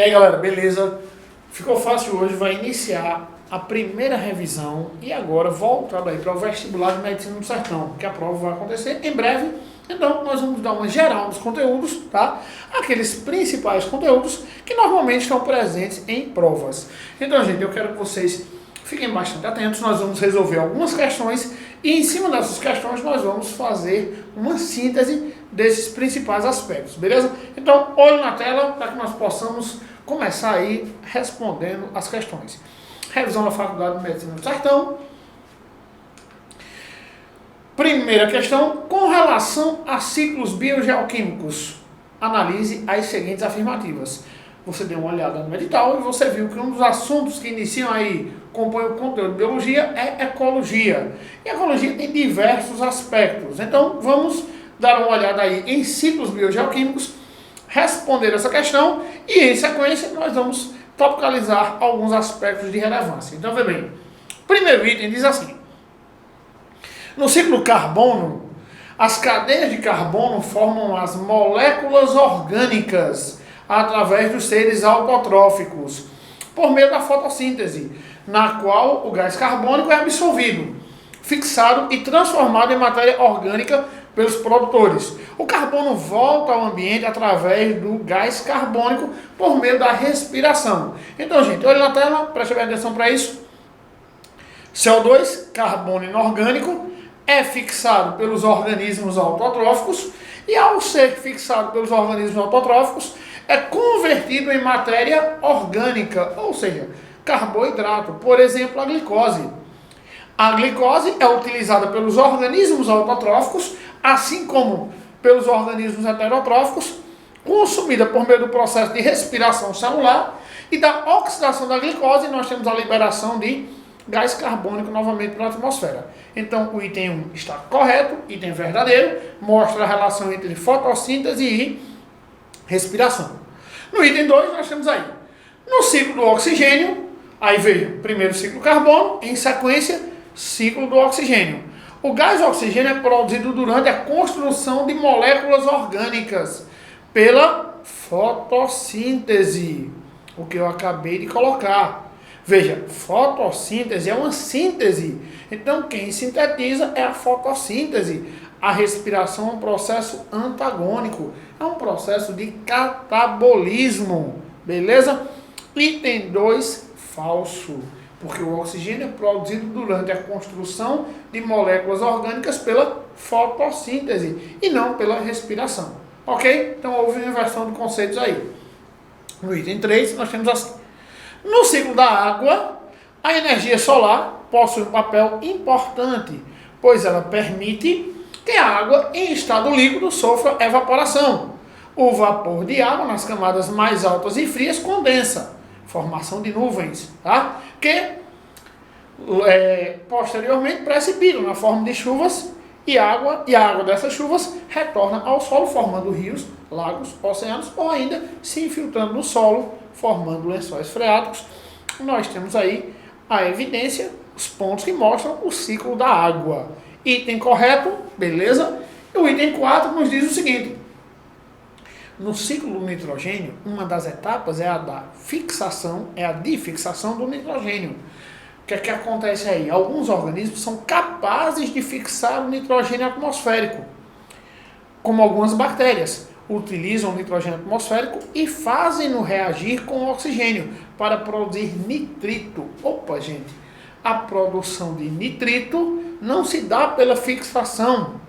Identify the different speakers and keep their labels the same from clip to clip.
Speaker 1: aí galera, beleza? Ficou fácil hoje, vai iniciar a primeira revisão e agora voltado aí para o vestibular de Medicina do Sertão, que a prova vai acontecer em breve. Então nós vamos dar uma geral nos conteúdos, tá? Aqueles principais conteúdos que normalmente estão presentes em provas. Então gente, eu quero que vocês fiquem bastante atentos, nós vamos resolver algumas questões e em cima dessas questões nós vamos fazer uma síntese desses principais aspectos, beleza? Então, olho na tela para que nós possamos começar aí respondendo as questões. Revisão da Faculdade de Medicina do Sertão. Primeira questão, com relação a ciclos biogeoquímicos, analise as seguintes afirmativas. Você deu uma olhada no edital e você viu que um dos assuntos que iniciam aí, compõe o conteúdo de biologia, é ecologia. E a ecologia tem diversos aspectos. Então, vamos dar uma olhada aí em ciclos biogeoquímicos, responder essa questão e, em sequência, nós vamos topicalizar alguns aspectos de relevância. Então, veja bem, primeiro item diz assim: no ciclo carbono, as cadeias de carbono formam as moléculas orgânicas através dos seres autotróficos, por meio da fotossíntese, na qual o gás carbônico é absorvido, fixado e transformado em matéria orgânica pelos produtores. O carbono volta ao ambiente através do gás carbônico por meio da respiração. Então, gente, olha na tela, preste bem atenção para isso. CO2, carbono inorgânico, é fixado pelos organismos autotróficos e, ao ser fixado pelos organismos autotróficos, é convertido em matéria orgânica, ou seja, carboidrato, por exemplo, a glicose. A glicose é utilizada pelos organismos autotróficos, assim como pelos organismos heterotróficos, consumida por meio do processo de respiração celular e da oxidação da glicose, nós temos a liberação de gás carbônico novamente para a atmosfera. Então, o item 1 está correto, item verdadeiro, mostra a relação entre fotossíntese e respiração. No item 2, nós temos aí, no ciclo do oxigênio, aí veio primeiro ciclo carbono, em sequência, ciclo do oxigênio. O gás oxigênio é produzido durante a construção de moléculas orgânicas pela fotossíntese, o que eu acabei de colocar. Veja, fotossíntese é uma síntese. Então, quem sintetiza é a fotossíntese. A respiração é um processo antagônico, é um processo de catabolismo, beleza? Item 2, falso, porque o oxigênio é produzido durante a construção de moléculas orgânicas pela fotossíntese e não pela respiração, ok? Então, houve uma inversão de conceitos aí. No item 3, nós temos assim: no ciclo da água, a energia solar possui um papel importante, pois ela permite que a água em estado líquido sofra evaporação. O vapor de água nas camadas mais altas e frias condensa, formação de nuvens, tá? Que posteriormente precipitam na forma de chuvas e a água dessas chuvas retorna ao solo, formando rios, lagos, oceanos ou ainda se infiltrando no solo, formando lençóis freáticos. Nós temos aí a evidência, os pontos que mostram o ciclo da água. Item correto, beleza? E o item 4 nos diz o seguinte: no ciclo do nitrogênio, uma das etapas é a da fixação, é a difixação do nitrogênio. O que é que acontece aí? Alguns organismos são capazes de fixar o nitrogênio atmosférico, como algumas bactérias utilizam o nitrogênio atmosférico e fazem-no reagir com o oxigênio para produzir nitrito. Opa, gente, a produção de nitrito não se dá pela fixação.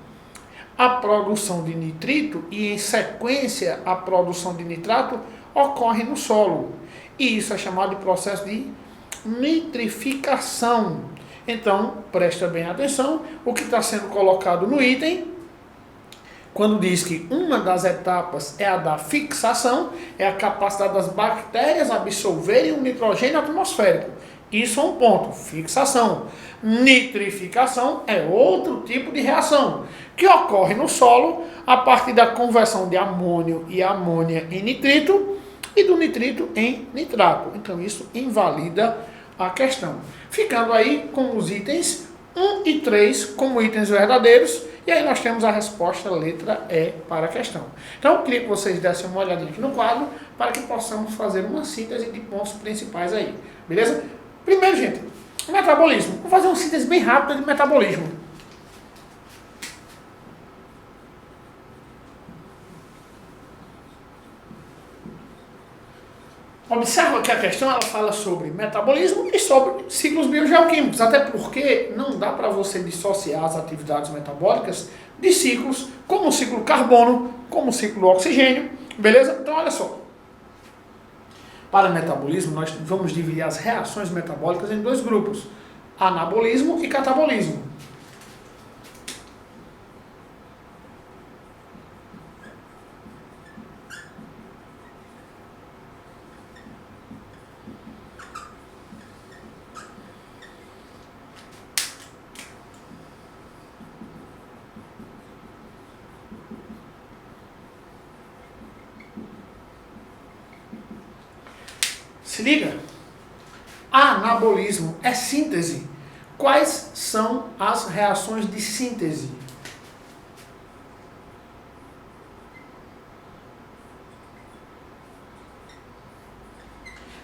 Speaker 1: A produção de nitrito e, em sequência, a produção de nitrato ocorre no solo. E isso é chamado de processo de nitrificação. Então, presta bem atenção, o que está sendo colocado no item, quando diz que uma das etapas é a da fixação, é a capacidade das bactérias absorverem o nitrogênio atmosférico. Isso é um ponto, fixação. Nitrificação é outro tipo de reação, que ocorre no solo a partir da conversão de amônio e amônia em nitrito e do nitrito em nitrato. Então isso invalida a questão. Ficando aí com os itens 1 e 3 como itens verdadeiros E aí nós temos a resposta letra E para a questão. Então eu queria que vocês dessem uma olhadinha aqui no quadro para que possamos fazer uma síntese de pontos principais aí. Beleza? Primeiro, gente, metabolismo. Vou fazer uma síntese bem rápida de metabolismo. Observa que a questão ela fala sobre metabolismo e sobre ciclos biogeoquímicos, até porque não dá para você dissociar as atividades metabólicas de ciclos, como o ciclo carbono, como o ciclo oxigênio, beleza? Então olha só, para metabolismo nós vamos dividir as reações metabólicas em dois grupos, anabolismo e catabolismo. Se liga, anabolismo é síntese. Quais são as reações de síntese?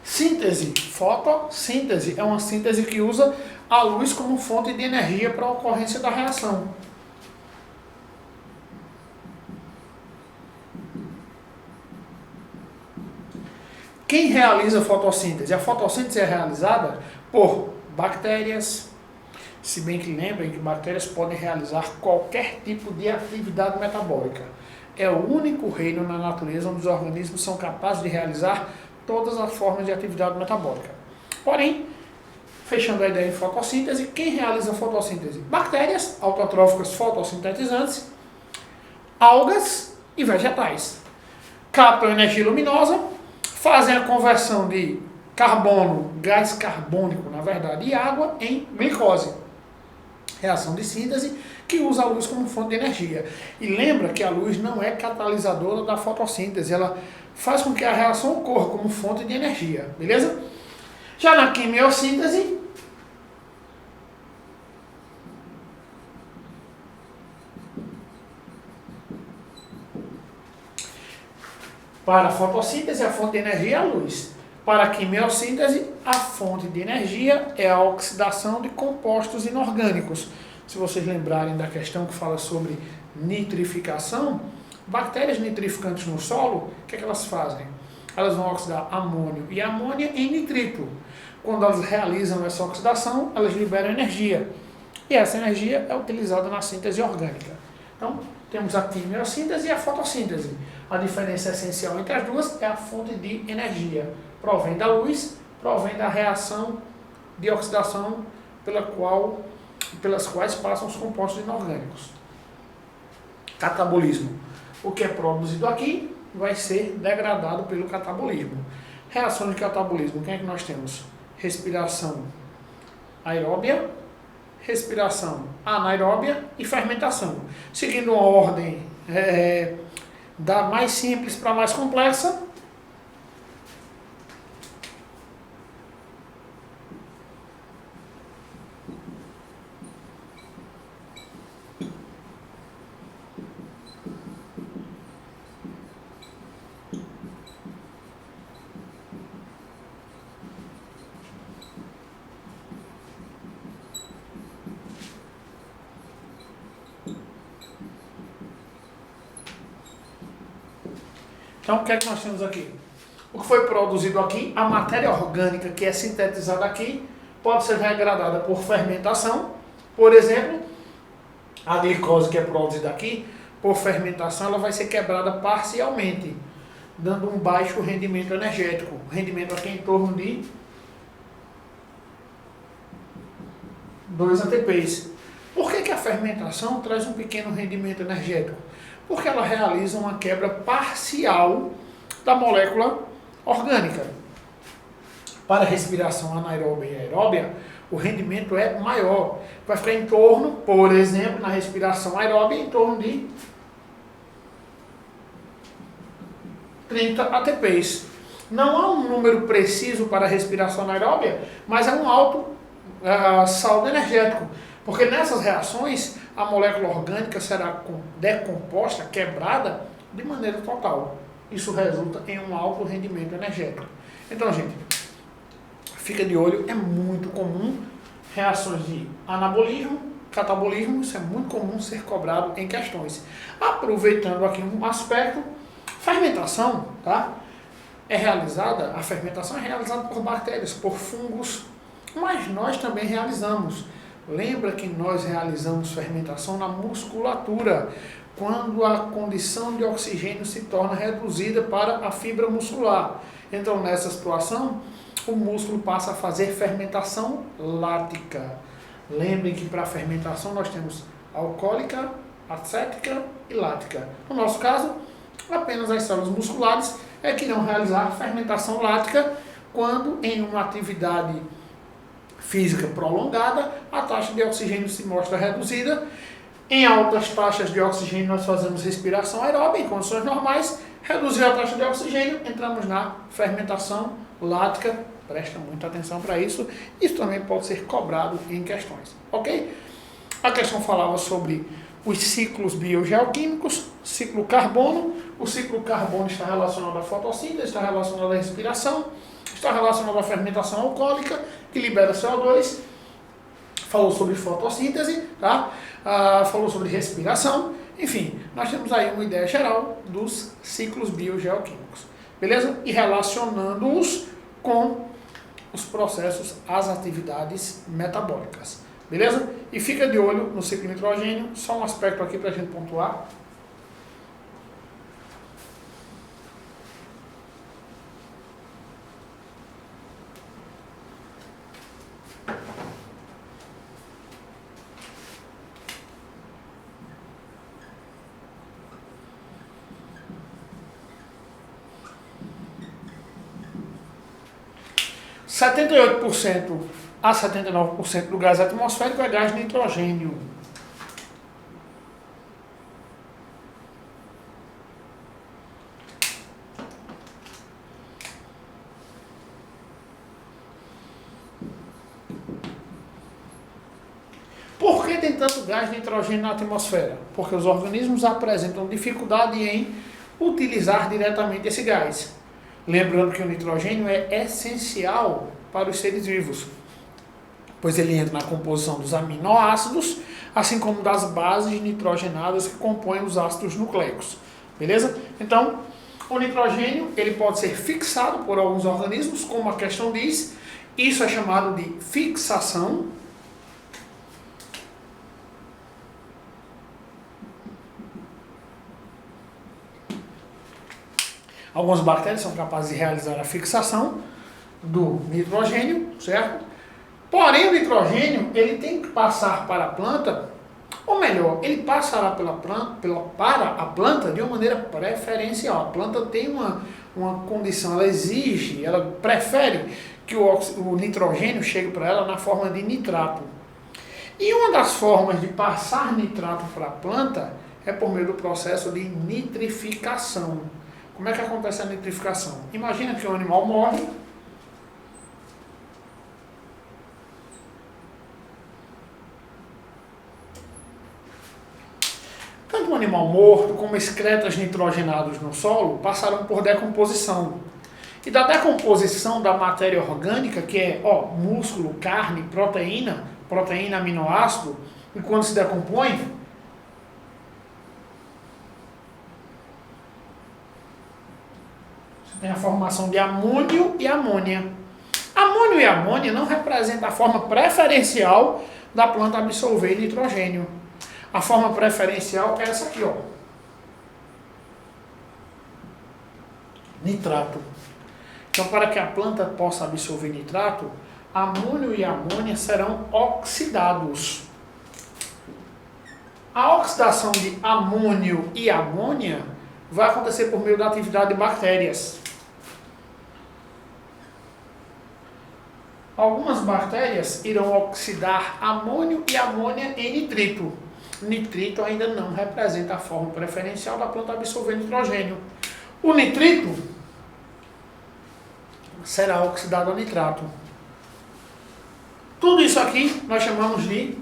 Speaker 1: Síntese, fotossíntese, é uma síntese que usa a luz como fonte de energia para a ocorrência da reação. Quem realiza a fotossíntese? A fotossíntese é realizada por bactérias, se bem que lembrem que bactérias podem realizar qualquer tipo de atividade metabólica. É o único reino na natureza onde os organismos são capazes de realizar todas as formas de atividade metabólica. Porém, fechando a ideia em fotossíntese, quem realiza a fotossíntese? Bactérias autotróficas fotossintetizantes, algas e vegetais. Captam energia luminosa, fazem a conversão de carbono, gás carbônico, na verdade, e água em glicose. Reação de síntese que usa a luz como fonte de energia. E lembra que a luz não é catalisadora da fotossíntese, ela faz com que a reação ocorra como fonte de energia, beleza? Já na quimiossíntese, para a fotossíntese, a fonte de energia é a luz. Para a quimiossíntese, a fonte de energia é a oxidação de compostos inorgânicos. Se vocês lembrarem da questão que fala sobre nitrificação, bactérias nitrificantes no solo, o que é que elas fazem? Elas vão oxidar amônio e amônia em nitrito. Quando elas realizam essa oxidação, elas liberam energia. E essa energia é utilizada na síntese orgânica. Então, temos a quimiossíntese e a fotossíntese. A diferença essencial entre as duas é a fonte de energia. Provém da luz, provém da reação de oxidação pelas quais passam os compostos inorgânicos. Catabolismo. O que é produzido aqui vai ser degradado pelo catabolismo. Reações de catabolismo, quem é que nós temos? Respiração aeróbia, respiração anaeróbia e fermentação. Seguindo uma ordem da mais simples para a mais complexa. Então, o que é que nós temos aqui? O que foi produzido aqui, a matéria orgânica que é sintetizada aqui, pode ser degradada por fermentação. Por exemplo, a glicose que é produzida aqui, por fermentação, ela vai ser quebrada parcialmente, dando um baixo rendimento energético. O rendimento aqui é em torno de 2 ATPs. Por que a fermentação traz um pequeno rendimento energético? Porque ela realiza uma quebra parcial da molécula orgânica. Para a respiração anaeróbia e aeróbia, o rendimento é maior. Vai ficar em torno, por exemplo, na respiração aeróbia, em torno de 30 ATPs. Não há um número preciso para a respiração anaeróbia, mas é um alto saldo energético. Porque nessas reações, a molécula orgânica será decomposta, quebrada, de maneira total. Isso resulta em um alto rendimento energético. Então, gente, fica de olho, é muito comum reações de anabolismo, catabolismo, isso é muito comum ser cobrado em questões. Aproveitando aqui um aspecto, fermentação, tá? A fermentação é realizada por bactérias, por fungos, mas nós também realizamos. Lembra que nós realizamos fermentação na musculatura, quando a condição de oxigênio se torna reduzida para a fibra muscular. Então, nessa situação, o músculo passa a fazer fermentação lática. Lembrem que para a fermentação nós temos alcoólica, acética e lática. No nosso caso, apenas as células musculares é que irão realizar a fermentação lática quando em uma atividade física prolongada a taxa de oxigênio se mostra reduzida. Em altas taxas de oxigênio nós fazemos respiração aeróbica em condições normais, reduziu a taxa de oxigênio, entramos na fermentação lática. Presta muita atenção para isso. Isso também pode ser cobrado em questões, ok? A questão falava sobre os ciclos biogeoquímicos, ciclo carbono. O ciclo carbono está relacionado à fotossíntese, está relacionado à respiração, está relacionado à fermentação alcoólica, que libera CO2. Falou sobre fotossíntese, tá? Falou sobre respiração. Enfim, nós temos aí uma ideia geral dos ciclos biogeoquímicos, beleza? E relacionando-os com os processos, as atividades metabólicas, beleza? E fica de olho no ciclo de nitrogênio, só um aspecto aqui para a gente pontuar. De 78% a 79% do gás atmosférico é gás nitrogênio. Por que tem tanto gás nitrogênio na atmosfera? Porque os organismos apresentam dificuldade em utilizar diretamente esse gás. Lembrando que o nitrogênio é essencial para os seres vivos, pois ele entra na composição dos aminoácidos, assim como das bases nitrogenadas que compõem os ácidos nucleicos. Beleza? Então, o nitrogênio ele pode ser fixado por alguns organismos, como a questão diz. Isso é chamado de fixação. Algumas bactérias são capazes de realizar a fixação do nitrogênio, certo? Porém, o nitrogênio ele tem que passar para a planta, ou melhor, ele passará para a planta de uma maneira preferencial. A planta tem uma condição, ela exige, ela prefere que o nitrogênio chegue para ela na forma de nitrato. E uma das formas de passar nitrato para a planta é por meio do processo de nitrificação. Como é que acontece a nitrificação? Imagina que um animal morre. Tanto um animal morto como excretas nitrogenados no solo passaram por decomposição. E da decomposição da matéria orgânica, que é músculo, carne, proteína, aminoácido, e quando se decompõe, tem a formação de amônio e amônia. Amônio e amônia não representam a forma preferencial da planta absorver nitrogênio. A forma preferencial é essa aqui, nitrato. Então, para que a planta possa absorver nitrato, amônio e amônia serão oxidados. A oxidação de amônio e amônia vai acontecer por meio da atividade de bactérias. Algumas bactérias irão oxidar amônio e amônia em nitrito. Nitrito ainda não representa a forma preferencial da planta absorver nitrogênio. O nitrito será oxidado a nitrato. Tudo isso aqui nós chamamos de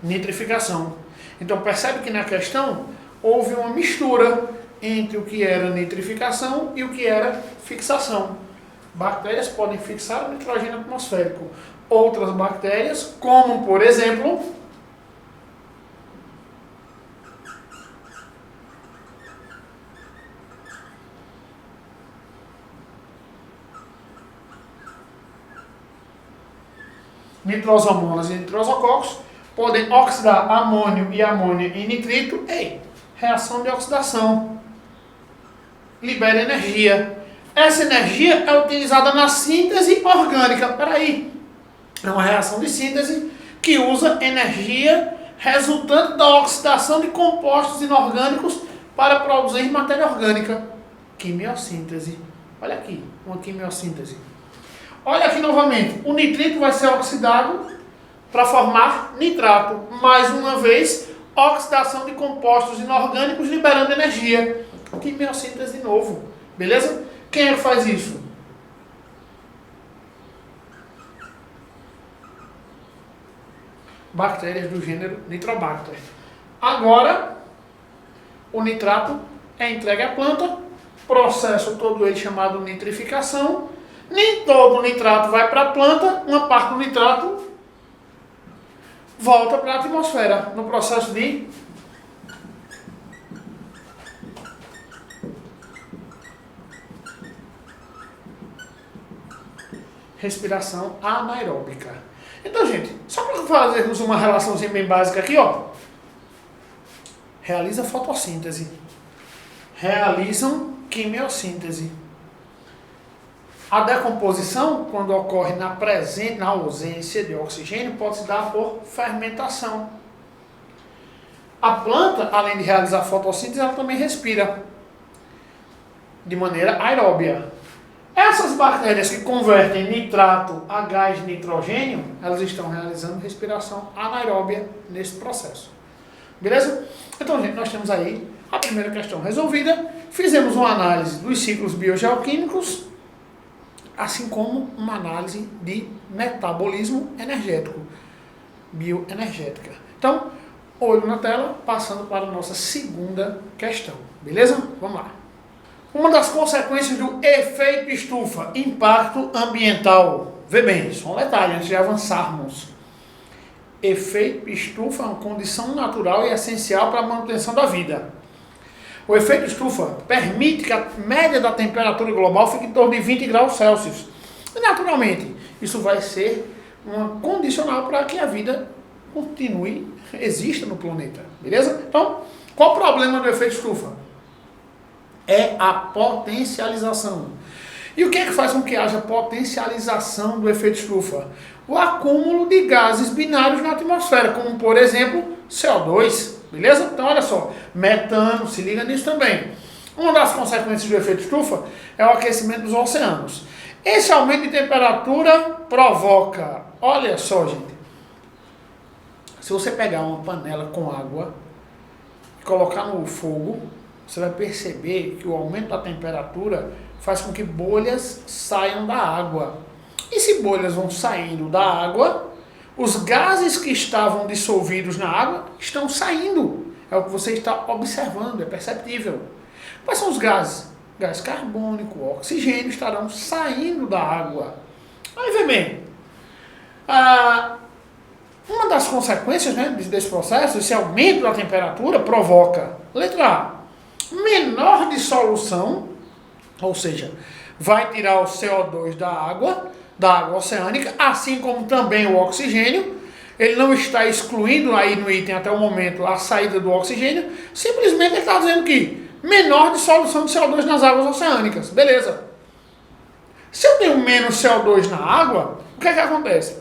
Speaker 1: nitrificação. Então percebe que na questão houve uma mistura entre o que era nitrificação e o que era fixação. Bactérias podem fixar o nitrogênio atmosférico. Outras bactérias, como por exemplo, nitrosomonas e nitrosococos, podem oxidar amônio e amônia em nitrito. Reação de oxidação. Libera energia. Essa energia é utilizada na síntese orgânica. Peraí. É uma reação de síntese que usa energia resultante da oxidação de compostos inorgânicos para produzir matéria orgânica. Quimiossíntese. Olha aqui, uma quimiossíntese. Olha aqui novamente. O nitrito vai ser oxidado para formar nitrato. Mais uma vez, oxidação de compostos inorgânicos liberando energia. Quimiossíntese de novo. Beleza? Quem é que faz isso? Bactérias do gênero Nitrobacter. Agora, o nitrato é entregue à planta, processo todo ele chamado nitrificação. Nem todo o nitrato vai para a planta, uma parte do nitrato volta para a atmosfera, no processo de respiração anaeróbica. Então, gente, só para fazermos uma relaçãozinha bem básica aqui, ó. Realiza fotossíntese. Realizam quimiossíntese. A decomposição, quando ocorre na ausência de oxigênio, pode se dar por fermentação. A planta, além de realizar fotossíntese, ela também respira de maneira aeróbia. Essas bactérias que convertem nitrato a gás de nitrogênio, elas estão realizando respiração anaeróbia nesse processo. Beleza? Então, gente, nós temos aí a primeira questão resolvida. Fizemos uma análise dos ciclos biogeoquímicos, assim como uma análise de metabolismo energético, bioenergética. Então, olho na tela, passando para a nossa segunda questão. Beleza? Vamos lá. Uma das consequências do efeito estufa, impacto ambiental. Vê bem, só um detalhe antes de avançarmos. Efeito estufa é uma condição natural e essencial para a manutenção da vida. O efeito estufa permite que a média da temperatura global fique em torno de 20 graus Celsius. E, naturalmente, isso vai ser uma condicional para que a vida continue, exista no planeta. Beleza? Então, qual o problema do efeito estufa? É a potencialização. E o que é que faz com que haja potencialização do efeito estufa? O acúmulo de gases binários na atmosfera, como por exemplo, CO2. Beleza? Então olha só, metano, se liga nisso também. Uma das consequências do efeito estufa é o aquecimento dos oceanos. Esse aumento de temperatura provoca, olha só gente, se você pegar uma panela com água e colocar no fogo, você vai perceber que o aumento da temperatura faz com que bolhas saiam da água. E se bolhas vão saindo da água, os gases que estavam dissolvidos na água estão saindo. É o que você está observando, é perceptível. Quais são os gases? Gás carbônico, oxigênio estarão saindo da água. Aí vem bem. Uma das consequências, né, desse processo, esse aumento da temperatura, provoca, letra A, menor dissolução, ou seja, vai tirar o CO2 da água oceânica, assim como também o oxigênio. Ele não está excluindo aí no item até o momento a saída do oxigênio, simplesmente ele está dizendo que menor dissolução de CO2 nas águas oceânicas. Beleza. Se eu tenho menos CO2 na água, o que é que acontece?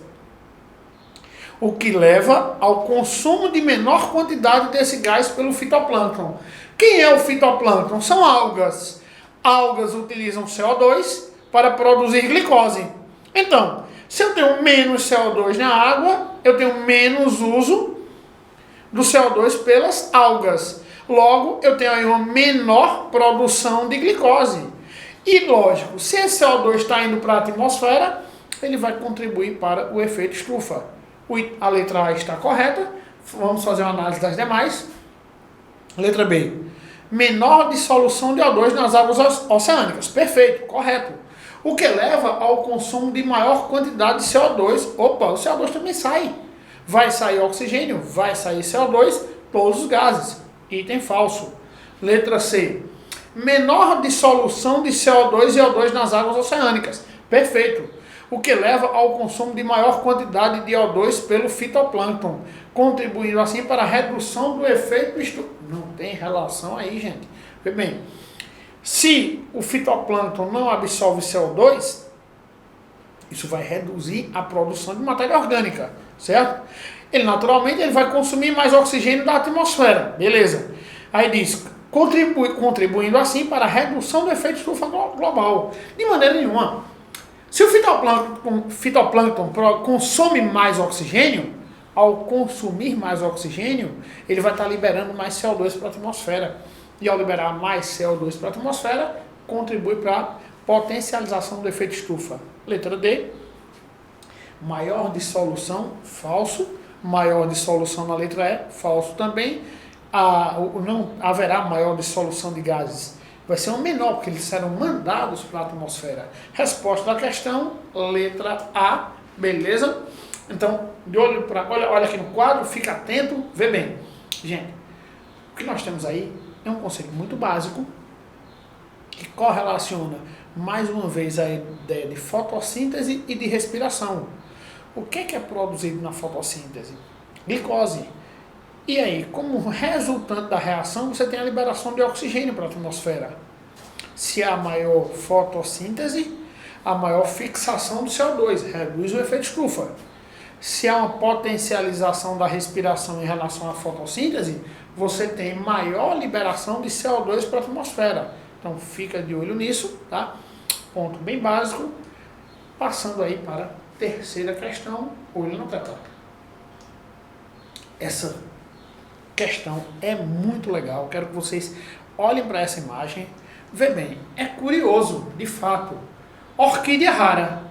Speaker 1: O que leva ao consumo de menor quantidade desse gás pelo fitoplâncton. Quem é o fitoplâncton? São algas. Algas utilizam CO2 para produzir glicose. Então, se eu tenho menos CO2 na água, eu tenho menos uso do CO2 pelas algas. Logo, eu tenho aí uma menor produção de glicose. E lógico, se esse CO2 está indo para a atmosfera, ele vai contribuir para o efeito estufa. A letra A está correta, Vamos fazer uma análise das demais. Letra B. Menor dissolução de O2 nas águas oceânicas. Perfeito, correto. O que leva ao consumo de maior quantidade de CO2. Opa, o CO2 também sai. Vai sair oxigênio, vai sair CO2, todos os gases. Item falso. Letra C. Menor dissolução de CO2 e O2 nas águas oceânicas. Perfeito. O que leva ao consumo de maior quantidade de O2 pelo fitoplâncton, contribuindo assim para a redução do efeito estufa. Não tem relação aí, gente. Vê bem, se o fitoplâncton não absorve CO2, isso vai reduzir a produção de matéria orgânica, certo? Ele naturalmente vai consumir mais oxigênio da atmosfera, beleza? Aí diz, contribuindo assim para a redução do efeito estufa global. De maneira nenhuma. Se o fitoplâncton consome mais oxigênio, ao consumir mais oxigênio, ele vai estar liberando mais CO2 para a atmosfera. E ao liberar mais CO2 para a atmosfera, contribui para a potencialização do efeito estufa. Letra D. Maior dissolução, falso. Maior dissolução na letra E, falso também. Não haverá maior dissolução de gases. Vai ser um menor, porque eles serão mandados para a atmosfera. Resposta da questão, letra A, beleza? Então, de olho para. Olha aqui no quadro, fica atento, vê bem. Gente, o que nós temos aí é um conceito muito básico, que correlaciona, mais uma vez, a ideia de fotossíntese e de respiração. O que é produzido na fotossíntese? Glicose. E aí, como resultante da reação, você tem a liberação de oxigênio para a atmosfera. Se há maior fotossíntese, há maior fixação do CO2, reduz o efeito estufa. Se há uma potencialização da respiração em relação à fotossíntese, você tem maior liberação de CO2 para a atmosfera. Então, fica de olho nisso, tá? Ponto bem básico. Passando aí para a terceira questão, olho na tela. Essa questão é muito legal, quero que vocês olhem para essa imagem. Vê bem, é curioso, de fato. Orquídea rara.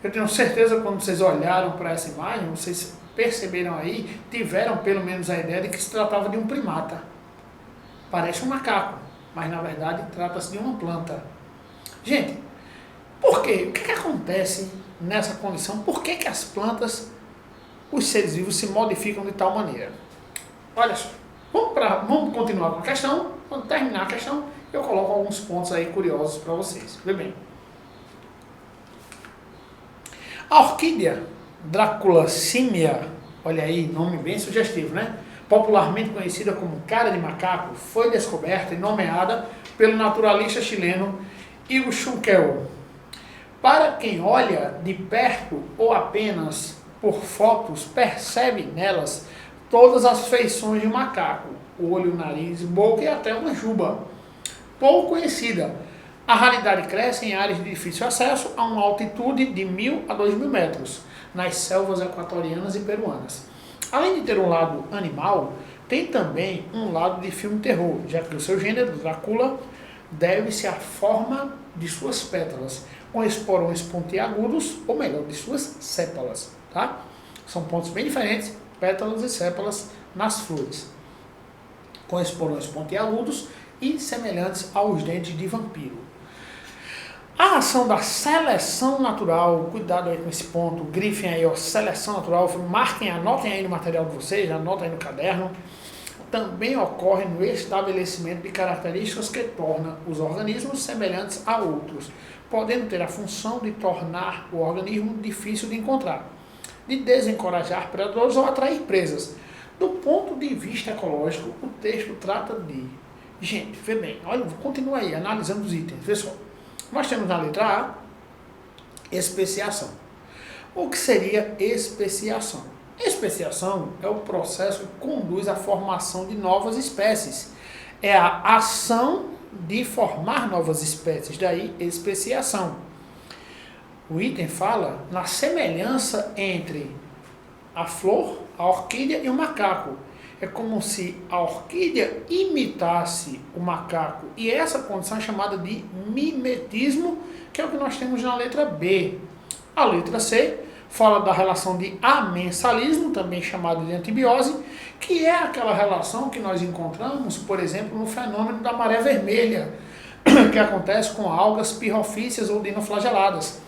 Speaker 1: Eu tenho certeza, quando vocês olharam para essa imagem, vocês perceberam aí, tiveram pelo menos a ideia de que se tratava de um primata. Parece um macaco, mas na verdade trata-se de uma planta. Gente, por quê? O que acontece nessa condição? Por que as plantas, os seres vivos, se modificam de tal maneira? Olha só, vamos continuar com a questão. Quando terminar a questão, eu coloco alguns pontos aí curiosos para vocês. Vê bem. A orquídea Draculacímia, olha aí, nome bem sugestivo, né? Popularmente conhecida como cara de macaco, foi descoberta e nomeada pelo naturalista chileno Hugo Schunkel. Para quem olha de perto ou apenas por fotos, percebe nelas todas as feições de um macaco, o olho, o nariz, boca e até uma juba. Pouco conhecida, a raridade cresce em áreas de difícil acesso a uma altitude de 1.000 a 2.000 metros, nas selvas equatorianas e peruanas. Além de ter um lado animal, tem também um lado de filme terror, já que o seu gênero, Drácula, deve-se à forma de suas pétalas, com esporões pontiagudos, ou melhor, de suas sépalas. Tá? São pontos bem diferentes, pétalas e sépalas nas flores, com esporões pontiagudos e semelhantes aos dentes de vampiro. A ação da seleção natural, cuidado aí com esse ponto, grifem aí, ó, seleção natural, marquem, anotem aí no material de vocês, anotem aí no caderno, também ocorre no estabelecimento de características que tornam os organismos semelhantes a outros, podendo ter a função de tornar o organismo difícil de encontrar, de desencorajar predadores ou atrair presas. Do ponto de vista ecológico, o texto trata de... Gente, vê bem, olha, continua aí, analisando os itens, vê só. Nós temos na letra A, especiação. O que seria especiação? Especiação é o processo que conduz à formação de novas espécies. É a ação de formar novas espécies, daí especiação. O item fala na semelhança entre a flor, a orquídea e o macaco. É como se a orquídea imitasse o macaco. E essa condição é chamada de mimetismo, que é o que nós temos na letra B. A letra C fala da relação de amensalismo, também chamado de antibiose, que é aquela relação que nós encontramos, por exemplo, no fenômeno da maré vermelha, que acontece com algas pirrofíceas ou dinoflageladas,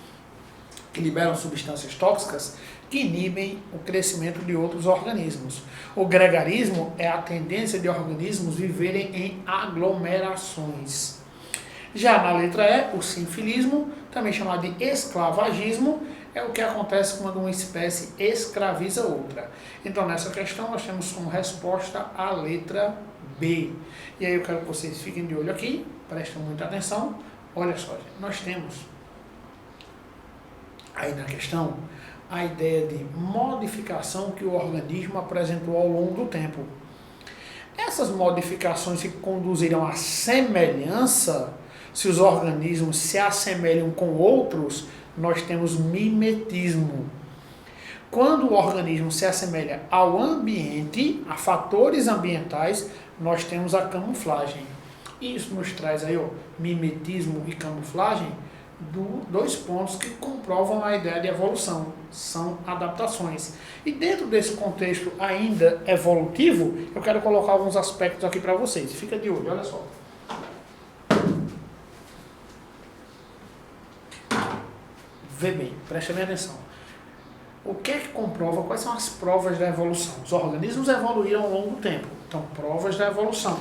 Speaker 1: que liberam substâncias tóxicas que inibem o crescimento de outros organismos. O gregarismo é a tendência de organismos viverem em aglomerações. Já na letra E, o sinfilismo, também chamado de esclavagismo, é o que acontece quando uma espécie escraviza outra. Então, nessa questão, nós temos como resposta a letra B. E aí eu quero que vocês fiquem de olho aqui, prestem muita atenção. Olha só, nós temos aí na questão a ideia de modificação que o organismo apresentou ao longo do tempo. Essas modificações que conduziram à semelhança, se os organismos se assemelham com outros, nós temos mimetismo. Quando o organismo se assemelha ao ambiente, a fatores ambientais, nós temos a camuflagem. Isso nos traz aí, mimetismo e camuflagem, dois pontos que comprovam a ideia de evolução, são adaptações. E dentro desse contexto ainda evolutivo, eu quero colocar alguns aspectos aqui para vocês. Fica de olho, olha só. Vê bem, preste bem atenção. O que é que comprova, quais são as provas da evolução? Os organismos evoluíram ao longo do tempo, então provas da evolução.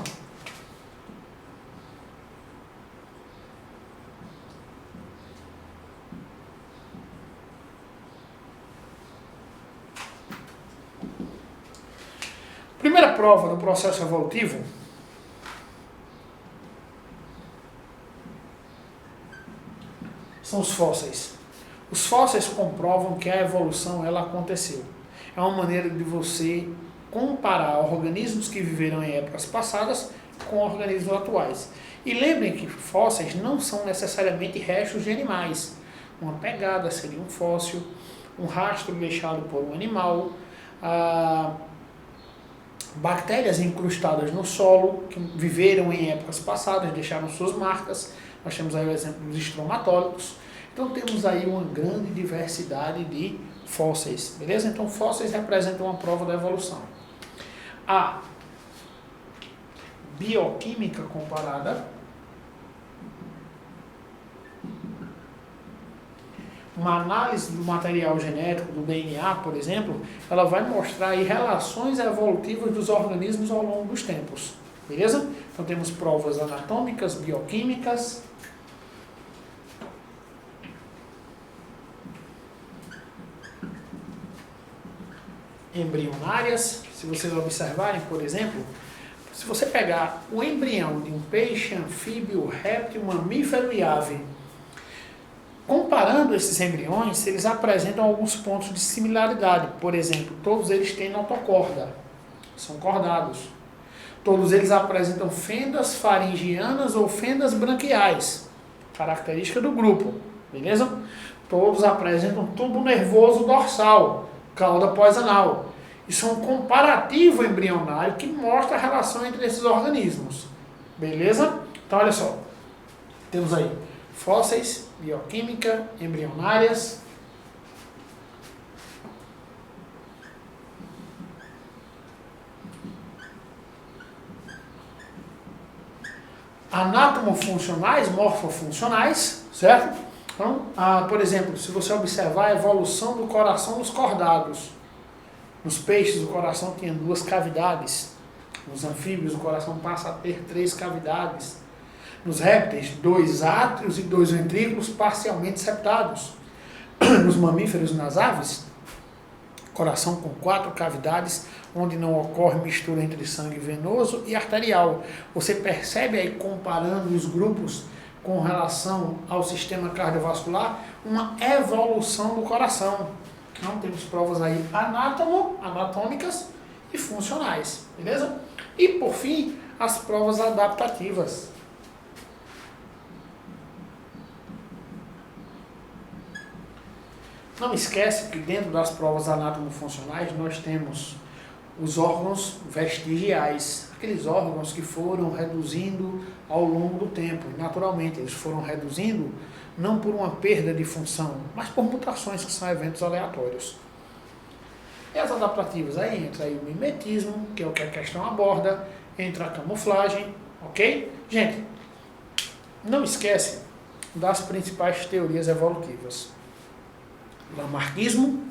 Speaker 1: Primeira prova do processo evolutivo são os fósseis. Os fósseis comprovam que a evolução ela aconteceu. É uma maneira de você comparar organismos que viveram em épocas passadas com organismos atuais. E lembrem que fósseis não são necessariamente restos de animais. Uma pegada seria um fóssil, um rastro deixado por um animal, bactérias incrustadas no solo, que viveram em épocas passadas, deixaram suas marcas. Nós temos aí o exemplo dos estromatólitos. Então temos aí uma grande diversidade de fósseis, beleza? Então fósseis representam uma prova da evolução. A bioquímica comparada, uma análise do material genético, do DNA, por exemplo, ela vai mostrar aí relações evolutivas dos organismos ao longo dos tempos, beleza? Então temos provas anatômicas, bioquímicas, embrionárias. Se vocês observarem, por exemplo, se você pegar o embrião de um peixe, anfíbio, réptil, mamífero e ave, comparando esses embriões, eles apresentam alguns pontos de similaridade. Por exemplo, todos eles têm notocorda, são cordados. Todos eles apresentam fendas faringianas ou fendas branquiais, característica do grupo, beleza? Todos apresentam tubo nervoso dorsal, cauda pós-anal. Isso é um comparativo embrionário que mostra a relação entre esses organismos. Beleza? Então, olha só. Temos aí fósseis, bioquímica, embrionárias. Anatomofuncionais, morfofuncionais, certo? Então, por exemplo, se você observar a evolução do coração nos cordados, nos peixes o coração tinha 2 cavidades, nos anfíbios o coração passa a ter 3 cavidades, nos répteis 2 átrios e 2 ventrículos parcialmente septados, nos mamíferos e nas aves, coração com 4 cavidades, onde não ocorre mistura entre sangue venoso e arterial. Você percebe aí, comparando os grupos com relação ao sistema cardiovascular, uma evolução do coração. Então temos provas aí anatômicas e funcionais, beleza? E por fim, as provas adaptativas. Não esquece que dentro das provas anatomofuncionais nós temos os órgãos vestigiais, aqueles órgãos que foram reduzindo ao longo do tempo. E, naturalmente, eles foram reduzindo não por uma perda de função, mas por mutações, que são eventos aleatórios. E as adaptativas, aí entra aí o mimetismo, que é o que a questão aborda, entra a camuflagem, ok? Gente, não esquece das principais teorias evolutivas. Lamarckismo,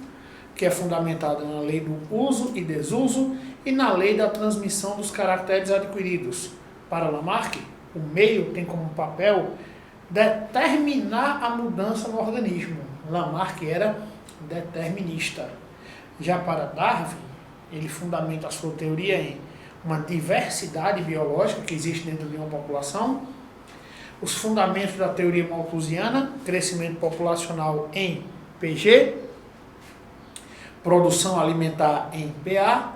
Speaker 1: que é fundamentado na lei do uso e desuso e na lei da transmissão dos caracteres adquiridos. Para Lamarck, o meio tem como papel determinar a mudança no organismo. Lamarck era determinista. Já para Darwin, ele fundamenta a sua teoria em uma diversidade biológica que existe dentro de uma população, os fundamentos da teoria malthusiana, crescimento populacional em PG, produção alimentar em PA,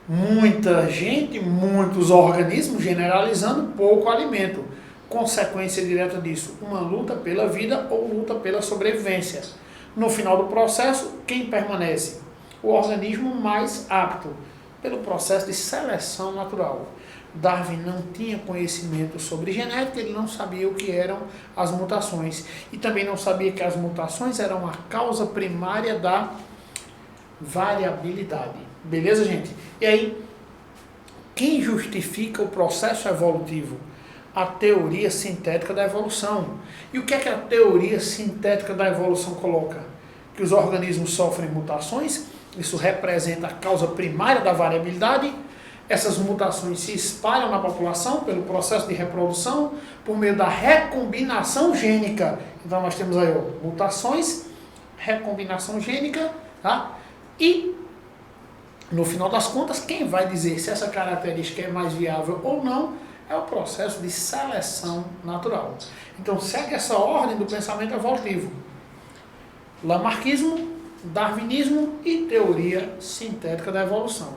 Speaker 1: muita gente, muitos organismos, generalizando, pouco alimento. Consequência direta disso, uma luta pela vida ou luta pela sobrevivência. No final do processo, quem permanece? O organismo mais apto, pelo processo de seleção natural. Darwin não tinha conhecimento sobre genética, ele não sabia o que eram as mutações. E também não sabia que as mutações eram a causa primária da variabilidade. Beleza, gente? E aí, quem justifica o processo evolutivo? A teoria sintética da evolução. E o que é que a teoria sintética da evolução coloca? Que os organismos sofrem mutações, isso representa a causa primária da variabilidade. Essas mutações se espalham na população pelo processo de reprodução, por meio da recombinação gênica. Então nós temos aí mutações, recombinação gênica, tá? E no final das contas, quem vai dizer se essa característica é mais viável ou não é o processo de seleção natural. Então segue essa ordem do pensamento evolutivo: Lamarckismo, darwinismo e teoria sintética da evolução.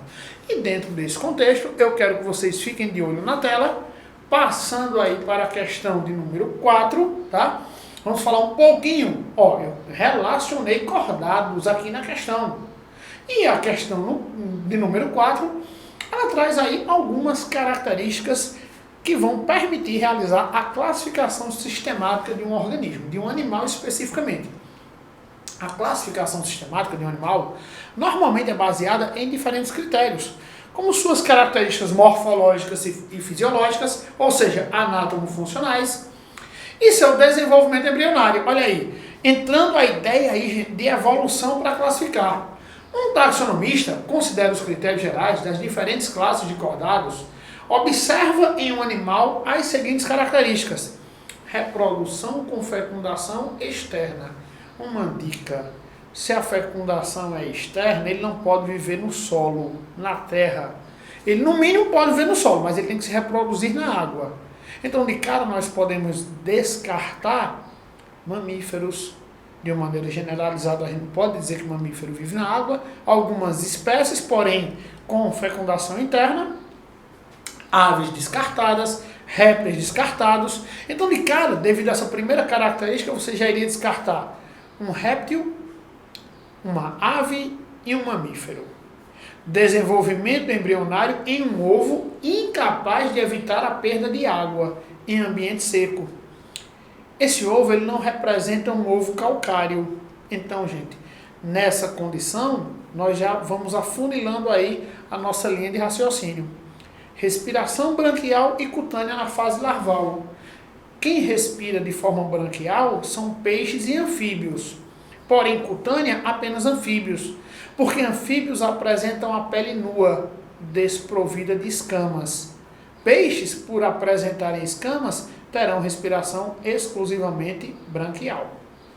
Speaker 1: E dentro desse contexto, eu quero que vocês fiquem de olho na tela, passando aí para a questão de número 4, tá? Vamos falar um pouquinho, eu relacionei cordados aqui na questão. E a questão de número 4, ela traz aí algumas características que vão permitir realizar a classificação sistemática de um organismo, de um animal especificamente. A classificação sistemática de um animal normalmente é baseada em diferentes critérios, como suas características morfológicas e fisiológicas, ou seja, anatomo-funcionais, e seu desenvolvimento embrionário. Olha aí, entrando a ideia aí de evolução para classificar. Um taxonomista considera os critérios gerais das diferentes classes de cordados, observa em um animal as seguintes características: reprodução com fecundação externa. Uma dica: se a fecundação é externa, ele não pode viver no solo, na terra. Ele no mínimo pode viver no solo, mas ele tem que se reproduzir na água. Então de cara nós podemos descartar mamíferos. De uma maneira generalizada, a gente pode dizer que o mamífero vive na água. Algumas espécies, porém, com fecundação interna. Aves descartadas, répteis descartados. Então, de cara, devido a essa primeira característica, você já iria descartar um réptil, uma ave e um mamífero. Desenvolvimento embrionário em um ovo incapaz de evitar a perda de água em ambiente seco. Esse ovo ele não representa um ovo calcário. Então, gente, nessa condição, nós já vamos afunilando aí a nossa linha de raciocínio. Respiração branquial e cutânea na fase larval. Quem respira de forma branquial são peixes e anfíbios. Porém, cutânea, apenas anfíbios. Porque anfíbios apresentam a pele nua, desprovida de escamas. Peixes, por apresentarem escamas, terão respiração exclusivamente branquial.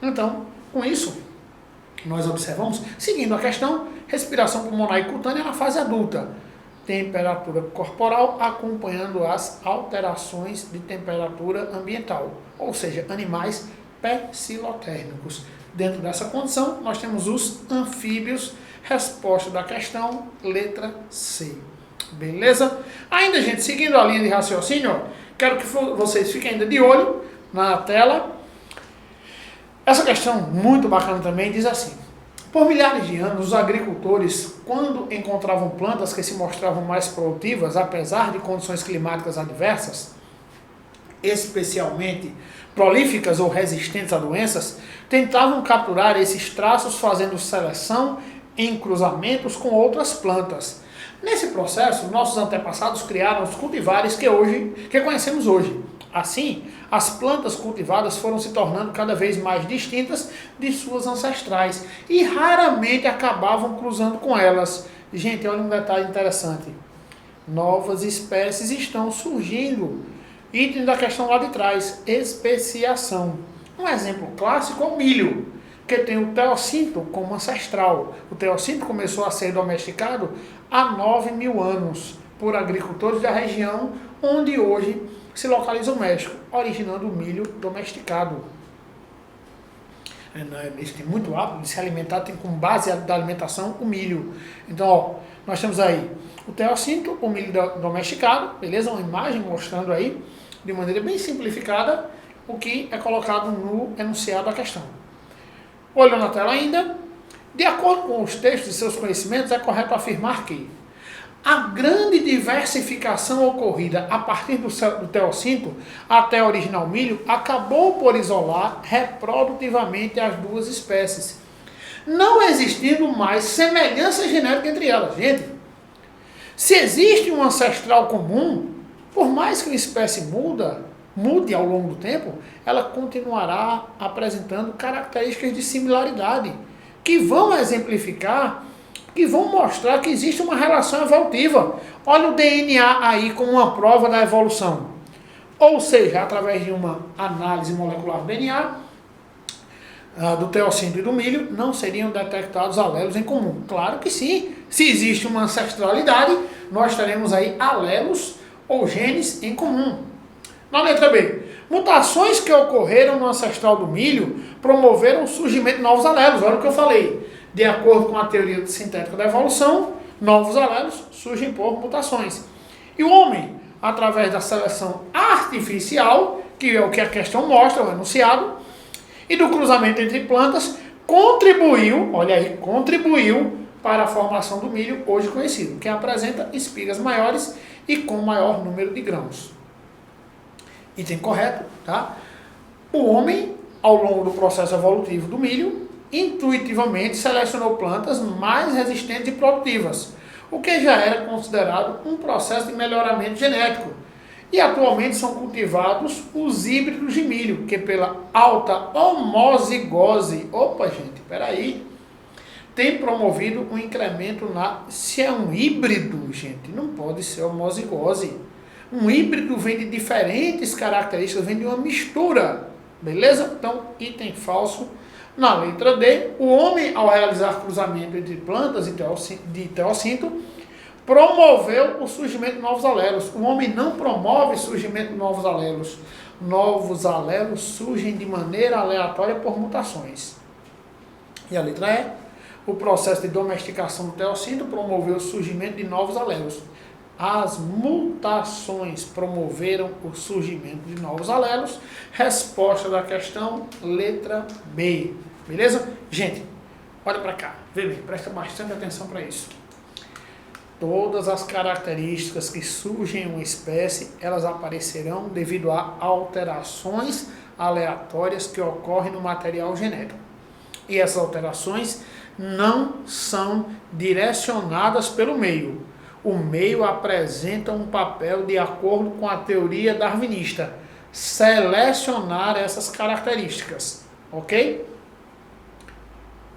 Speaker 1: Então, com isso, nós observamos, seguindo a questão, respiração pulmonar e cutânea na fase adulta. Temperatura corporal acompanhando as alterações de temperatura ambiental, ou seja, animais percilotérmicos. Dentro dessa condição, nós temos os anfíbios, resposta da questão, letra C. Beleza? Ainda, gente, seguindo a linha de raciocínio, quero que vocês fiquem ainda de olho na tela. Essa questão, muito bacana também, diz assim: Por milhares de anos, os agricultores, quando encontravam plantas que se mostravam mais produtivas, apesar de condições climáticas adversas, especialmente prolíficas ou resistentes a doenças, tentavam capturar esses traços fazendo seleção em cruzamentos com outras plantas. Nesse processo, nossos antepassados criaram os cultivares que conhecemos hoje. Assim, as plantas cultivadas foram se tornando cada vez mais distintas de suas ancestrais e raramente acabavam cruzando com elas. Gente, olha um detalhe interessante. Novas espécies estão surgindo. Item da questão lá de trás, especiação. Um exemplo clássico é o milho, que tem o teocinto como ancestral. O teocinto começou a ser domesticado há 9.000 anos por agricultores da região onde hoje se localiza o México, originando o milho domesticado. Eles têm muito hábito de se alimentar, tem como base da alimentação o milho. Então, ó, nós temos aí o teocinto, o milho domesticado, beleza? Uma imagem mostrando aí, de maneira bem simplificada, o que é colocado no enunciado da questão. Olhando na tela ainda, de acordo com os textos e seus conhecimentos, é correto afirmar que a grande diversificação ocorrida a partir do teocinto até o original milho acabou por isolar reprodutivamente as duas espécies, não existindo mais semelhança genética entre elas. Gente, se existe um ancestral comum, por mais que uma espécie mude ao longo do tempo, ela continuará apresentando características de similaridade, que vão exemplificar, que vão mostrar que existe uma relação evolutiva. Olha o DNA aí como uma prova da evolução. Ou seja, através de uma análise molecular do DNA, do teocinto e do milho, não seriam detectados alelos em comum. Claro que sim. Se existe uma ancestralidade, nós teremos aí alelos ou genes em comum. Na letra B, mutações que ocorreram no ancestral do milho promoveram o surgimento de novos alelos. Olha o que eu falei. De acordo com a teoria sintética da evolução, novos alelos surgem por mutações. E o homem, através da seleção artificial, que é o que a questão mostra, o enunciado, e do cruzamento entre plantas, contribuiu para a formação do milho hoje conhecido, que apresenta espigas maiores e com maior número de grãos. Item correto, tá? O homem, ao longo do processo evolutivo do milho, intuitivamente selecionou plantas mais resistentes e produtivas, o que já era considerado um processo de melhoramento genético. E atualmente são cultivados os híbridos de milho, que pela alta homozigose, tem promovido um incremento se é um híbrido, gente, não pode ser homozigose. Um híbrido vem de diferentes características, vem de uma mistura, beleza? Então, item falso. Na letra D, o homem, ao realizar cruzamento entre plantas de teocinto, promoveu o surgimento de novos alelos. O homem não promove o surgimento de novos alelos. Novos alelos surgem de maneira aleatória por mutações. E a letra E, o processo de domesticação do teocinto promoveu o surgimento de novos alelos. As mutações promoveram o surgimento de novos alelos. Resposta da questão, letra B. Beleza? Gente, olha para cá. Vê bem, presta bastante atenção para isso. Todas as características que surgem em uma espécie, elas aparecerão devido a alterações aleatórias que ocorrem no material genético. E essas alterações não são direcionadas pelo meio. O meio apresenta um papel de acordo com a teoria darwinista, selecionar essas características, ok?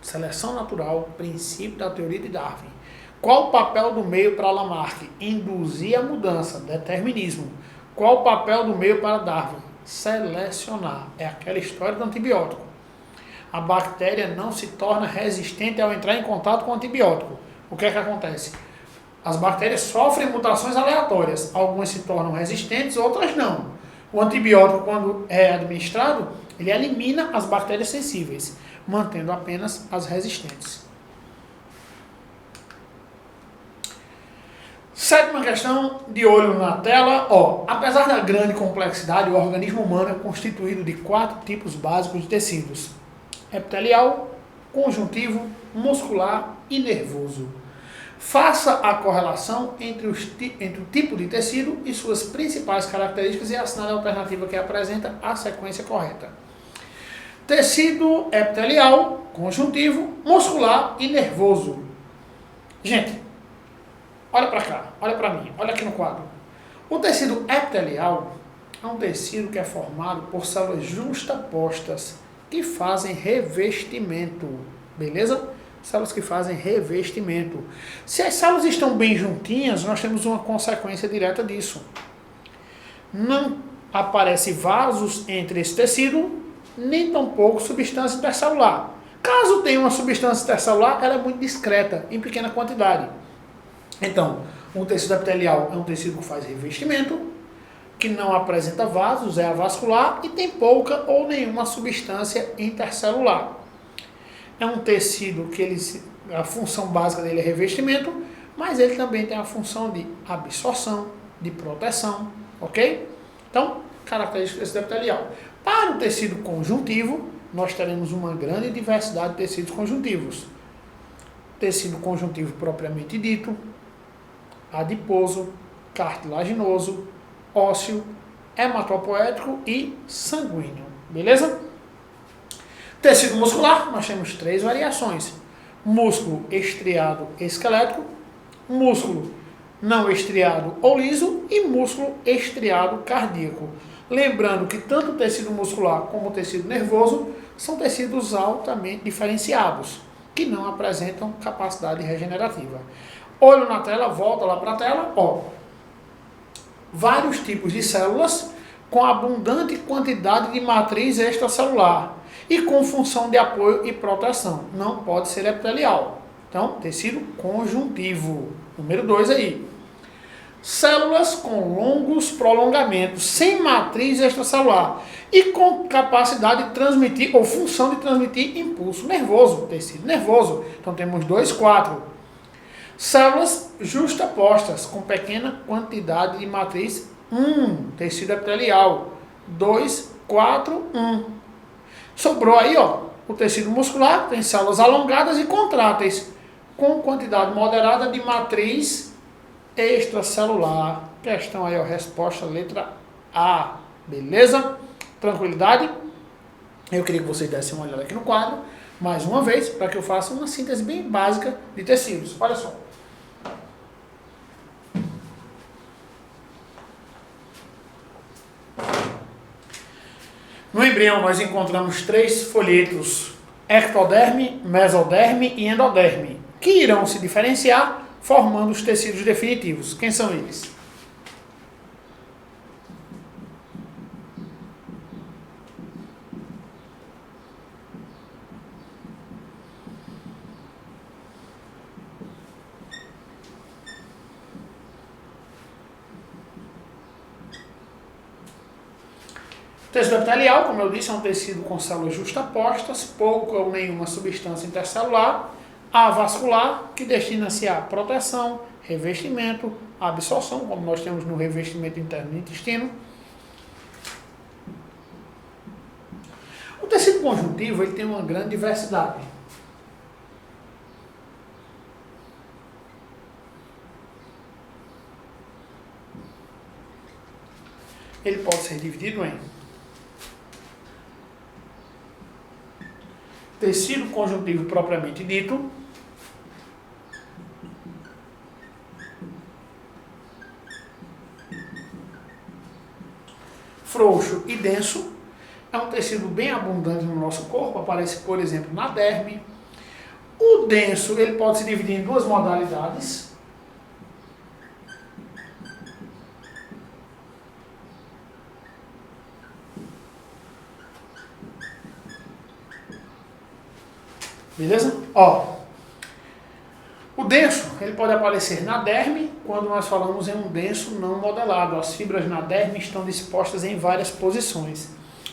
Speaker 1: Seleção natural, princípio da teoria de Darwin. Qual o papel do meio para Lamarck? Induzir a mudança, determinismo. Qual o papel do meio para Darwin? Selecionar. É aquela história do antibiótico. A bactéria não se torna resistente ao entrar em contato com o antibiótico. O que é que acontece? As bactérias sofrem mutações aleatórias. Algumas se tornam resistentes, outras não. O antibiótico, quando é administrado, ele elimina as bactérias sensíveis, mantendo apenas as resistentes. Sétima questão, de olho na tela. Apesar da grande complexidade, o organismo humano é constituído de 4 tipos básicos de tecidos: epitelial, conjuntivo, muscular e nervoso. Faça a correlação entre o tipo de tecido e suas principais características e assinale a alternativa que apresenta a sequência correta. Tecido epitelial, conjuntivo, muscular e nervoso. Gente, olha para cá, olha para mim, olha aqui no quadro. O tecido epitelial é um tecido que é formado por células justapostas que fazem revestimento, beleza? Células que fazem revestimento. Se as células estão bem juntinhas, nós temos uma consequência direta disso. Não aparece vasos entre esse tecido, nem tampouco substância intercelular. Caso tenha uma substância intercelular, ela é muito discreta, em pequena quantidade. Então, o tecido epitelial é um tecido que faz revestimento, que não apresenta vasos, é avascular e tem pouca ou nenhuma substância intercelular. É um tecido que a função básica dele é revestimento, mas ele também tem a função de absorção, de proteção, ok? Então, característica do tecido epitelial. Para o tecido conjuntivo, nós teremos uma grande diversidade de tecidos conjuntivos. Tecido conjuntivo propriamente dito, adiposo, cartilaginoso, ósseo, hematopoético e sanguíneo, beleza? Tecido muscular, nós temos 3 variações: músculo estriado esquelético, músculo não estriado ou liso e músculo estriado cardíaco. Lembrando que tanto o tecido muscular como o tecido nervoso são tecidos altamente diferenciados, que não apresentam capacidade regenerativa. Olho na tela, volta lá para a tela, ó. Vários tipos de células com abundante quantidade de matriz extracelular e com função de apoio e proteção. Não pode ser epitelial. Então, tecido conjuntivo. Número 2 aí. Células com longos prolongamentos, sem matriz extracelular e com capacidade de transmitir, ou função de transmitir, impulso nervoso, tecido nervoso. Então, temos 2, 4. Células justapostas, com pequena quantidade de matriz, 1, tecido epitelial. 2, 4, 1. Sobrou aí, ó, o tecido muscular, tem células alongadas e contráteis, com quantidade moderada de matriz extracelular. Questão aí, ó, resposta letra A. Beleza? Tranquilidade? Eu queria que vocês dessem uma olhada aqui no quadro, mais uma vez, para que eu faça uma síntese bem básica de tecidos. Olha só. No embrião nós encontramos 3 folhetos: ectoderme, mesoderme e endoderme, que irão se diferenciar formando os tecidos definitivos. Quem são eles? O tecido epitelial, como eu disse, é um tecido com células justapostas, pouca ou nenhuma substância intercelular, avascular, que destina-se à proteção, revestimento, absorção, como nós temos no revestimento interno do intestino. O tecido conjuntivo ele tem uma grande diversidade. Ele pode ser dividido em tecido conjuntivo propriamente dito, frouxo e denso. É um tecido bem abundante no nosso corpo, aparece, por exemplo, na derme. O denso ele pode se dividir em 2 modalidades. Beleza? Ó, o denso, ele pode aparecer na derme, quando nós falamos em um denso não modelado. As fibras na derme estão dispostas em várias posições.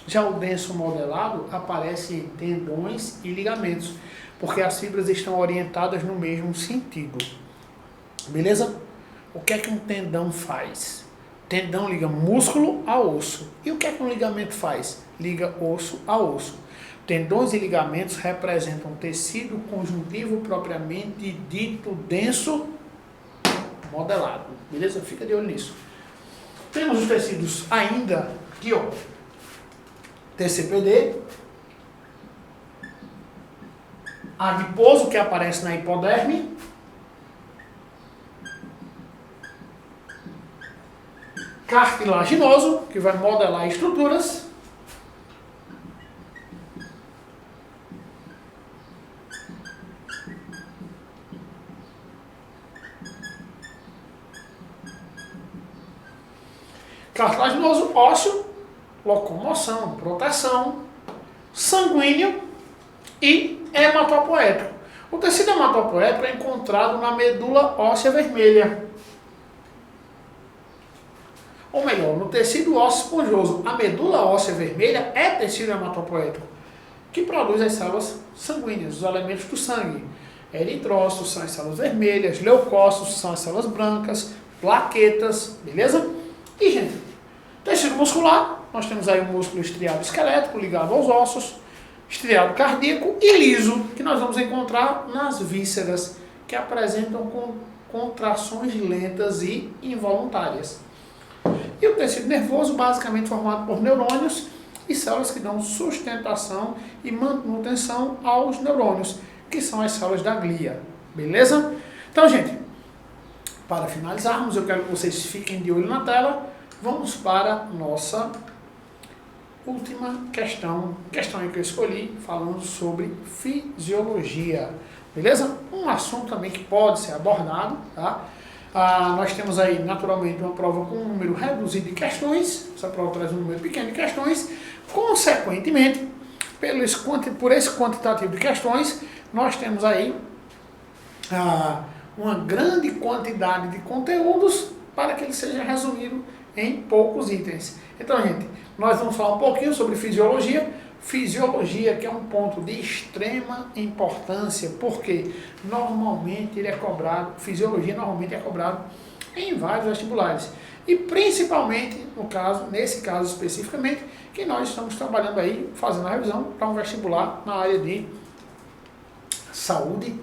Speaker 1: Já o denso modelado aparece em tendões e ligamentos, porque as fibras estão orientadas no mesmo sentido. Beleza? O que é que um tendão faz? O tendão liga músculo a osso. E o que é que um ligamento faz? Liga osso a osso. Tendões e ligamentos representam tecido conjuntivo propriamente dito denso modelado. Beleza? Fica de olho nisso. Temos os tecidos ainda aqui, ó. TCPD, adiposo, que aparece na hipoderme, cartilaginoso, que vai modelar estruturas, cartilaginoso, ósseo, locomoção, proteção, sanguíneo e hematopoético. O tecido hematopoético é encontrado na medula óssea vermelha. Ou melhor, no tecido ósseo esponjoso. A medula óssea vermelha é tecido hematopoético, que produz as células sanguíneas, os elementos do sangue. Eritrócitos são as células vermelhas, leucócitos são as células brancas, plaquetas, beleza? E, gente, tecido muscular, nós temos aí o músculo estriado esquelético ligado aos ossos, estriado cardíaco e liso, que nós vamos encontrar nas vísceras, que apresentam contrações lentas e involuntárias. E o tecido nervoso, basicamente formado por neurônios e células que dão sustentação e manutenção aos neurônios, que são as células da glia. Beleza? Então, gente, para finalizarmos, eu quero que vocês fiquem de olho na tela. Vamos para a nossa última questão aí que eu escolhi, falando sobre fisiologia. Beleza? Um assunto também que pode ser abordado, tá? Nós temos aí, naturalmente, uma prova com um número reduzido de questões. Essa prova traz um número pequeno de questões. Consequentemente, por esse quantitativo de questões, nós temos aí uma grande quantidade de conteúdos para que ele seja resumido em poucos itens. Então, gente, nós vamos falar um pouquinho sobre fisiologia. Fisiologia, que é um ponto de extrema importância, porque normalmente ele é cobrado, fisiologia normalmente é cobrado em vários vestibulares. E principalmente, nesse caso especificamente, que nós estamos trabalhando aí, fazendo a revisão para um vestibular na área de saúde,